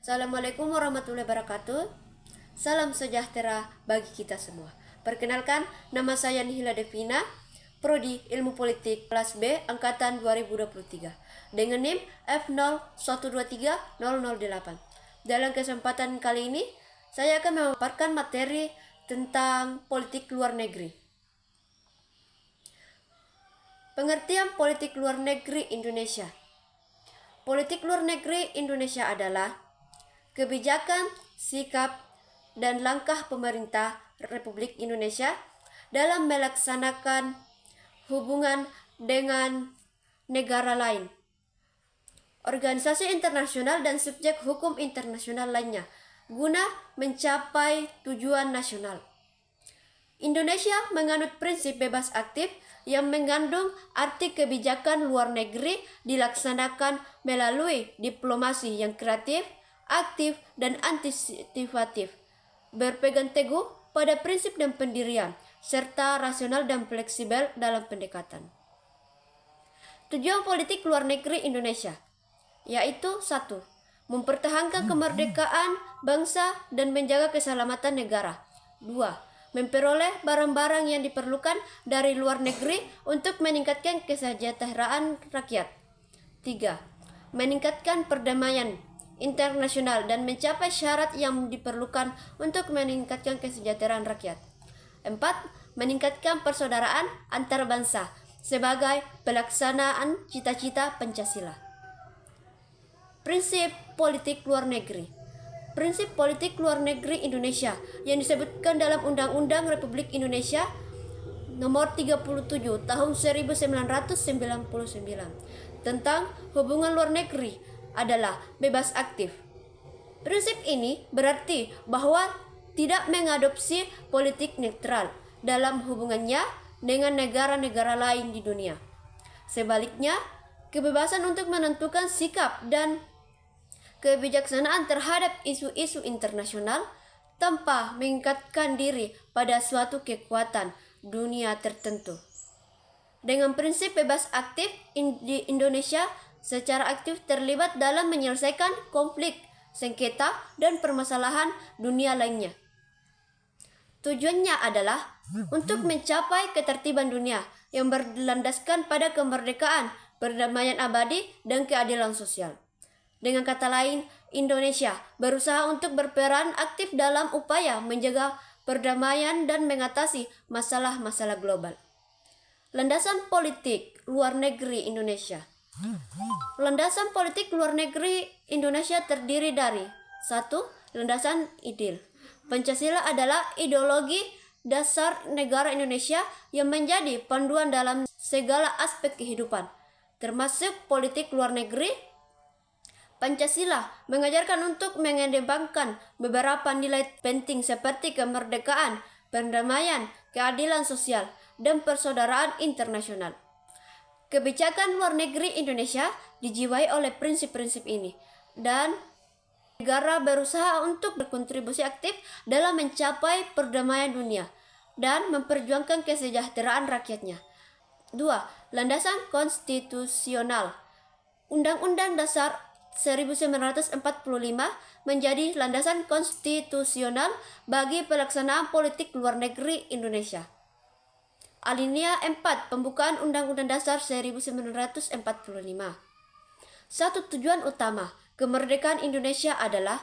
Assalamualaikum warahmatullahi wabarakatuh. Salam sejahtera bagi kita semua. Perkenalkan, nama saya Nihila Devina, Prodi Ilmu Politik kelas B angkatan 2023 dengan NIM F0123008. Dalam kesempatan kali ini, saya akan memaparkan materi tentang politik luar negeri. Pengertian politik luar negeri Indonesia. Politik luar negeri Indonesia adalah kebijakan, sikap, dan langkah pemerintah Republik Indonesia dalam melaksanakan hubungan dengan negara lain, organisasi internasional dan subjek hukum internasional lainnya, guna mencapai tujuan nasional. Indonesia menganut prinsip bebas aktif yang mengandung arti kebijakan luar negeri dilaksanakan melalui diplomasi yang kreatif, aktif, dan antisipatif, berpegang teguh pada prinsip dan pendirian, serta rasional dan fleksibel dalam pendekatan. Tujuan politik luar negeri Indonesia yaitu 1. Mempertahankan kemerdekaan bangsa dan menjaga keselamatan negara. 2. Memperoleh barang-barang yang diperlukan dari luar negeri untuk meningkatkan kesejahteraan rakyat. 3. Meningkatkan perdamaian internasional dan mencapai syarat yang diperlukan untuk meningkatkan kesejahteraan rakyat. 4. Meningkatkan persaudaraan antar bangsa sebagai pelaksanaan cita-cita Pancasila. Prinsip politik luar negeri. Prinsip politik luar negeri Indonesia yang disebutkan dalam Undang-Undang Republik Indonesia Nomor 37 Tahun 1999 tentang hubungan luar negeri adalah bebas aktif. Prinsip ini berarti bahwa tidak mengadopsi politik netral dalam hubungannya dengan negara-negara lain di dunia. Sebaliknya, kebebasan untuk menentukan sikap dan kebijaksanaan terhadap isu-isu internasional tanpa mengikatkan diri pada suatu kekuatan dunia tertentu. Dengan prinsip bebas aktif, Indonesia secara aktif terlibat dalam menyelesaikan konflik, sengketa, dan permasalahan dunia lainnya. Tujuannya adalah untuk mencapai ketertiban dunia yang berlandaskan pada kemerdekaan, perdamaian abadi, dan keadilan sosial. Dengan kata lain, Indonesia berusaha untuk berperan aktif dalam upaya menjaga perdamaian dan mengatasi masalah-masalah global. Landasan politik luar negeri Indonesia. Landasan politik luar negeri Indonesia terdiri dari 1. Landasan ideal. Pancasila adalah ideologi dasar negara Indonesia yang menjadi panduan dalam segala aspek kehidupan, termasuk politik luar negeri. Pancasila mengajarkan untuk mengedepankan beberapa nilai penting seperti kemerdekaan, perdamaian, keadilan sosial, dan persaudaraan internasional. Kebijakan luar negeri Indonesia dijiwai oleh prinsip-prinsip ini, dan negara berusaha untuk berkontribusi aktif dalam mencapai perdamaian dunia dan memperjuangkan kesejahteraan rakyatnya. 2. Landasan konstitusional. Undang-Undang Dasar 1945 menjadi landasan konstitusional bagi pelaksanaan politik luar negeri Indonesia. Alinea 4 Pembukaan Undang-Undang Dasar 1945. Satu tujuan utama kemerdekaan Indonesia adalah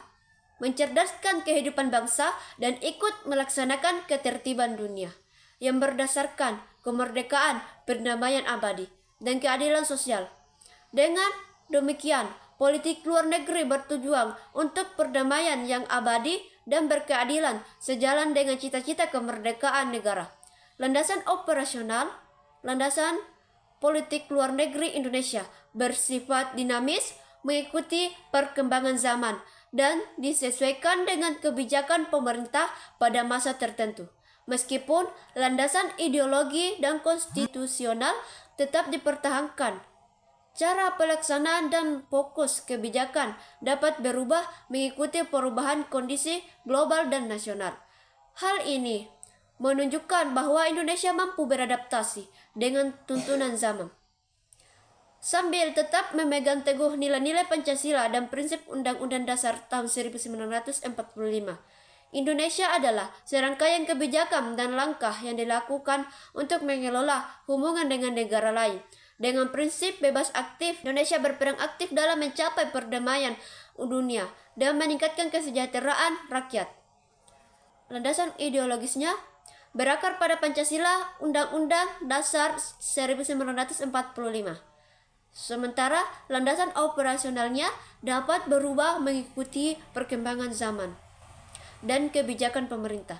mencerdaskan kehidupan bangsa dan ikut melaksanakan ketertiban dunia yang berdasarkan kemerdekaan, perdamaian abadi, dan keadilan sosial. Dengan demikian, politik luar negeri bertujuan untuk perdamaian yang abadi dan berkeadilan sejalan dengan cita-cita kemerdekaan negara. Landasan operasional. Landasan politik luar negeri Indonesia bersifat dinamis, mengikuti perkembangan zaman, dan disesuaikan dengan kebijakan pemerintah pada masa tertentu. Meskipun landasan ideologi dan konstitusional tetap dipertahankan, cara pelaksanaan dan fokus kebijakan dapat berubah mengikuti perubahan kondisi global dan nasional. Hal ini menunjukkan bahwa Indonesia mampu beradaptasi dengan tuntunan zaman. sambil tetap memegang teguh nilai-nilai Pancasila dan prinsip Undang-Undang Dasar tahun 1945. Indonesia adalah serangkaian kebijakan dan langkah yang dilakukan untuk mengelola hubungan dengan negara lain. Dengan prinsip bebas aktif, Indonesia berperan aktif dalam mencapai perdamaian dunia dan meningkatkan kesejahteraan rakyat. Landasan ideologisnya berakar pada Pancasila, Undang-Undang Dasar 1945. Sementara landasan operasionalnya dapat berubah mengikuti perkembangan zaman dan kebijakan pemerintah.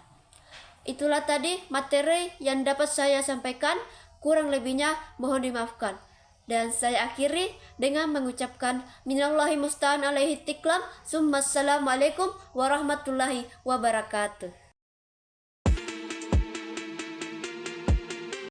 Itulah tadi materi yang dapat saya sampaikan, kurang lebihnya mohon dimaafkan. Dan saya akhiri dengan mengucapkan minallahi musta'an alaihi tiklam, summa assalamualaikum warahmatullahi wabarakatuh.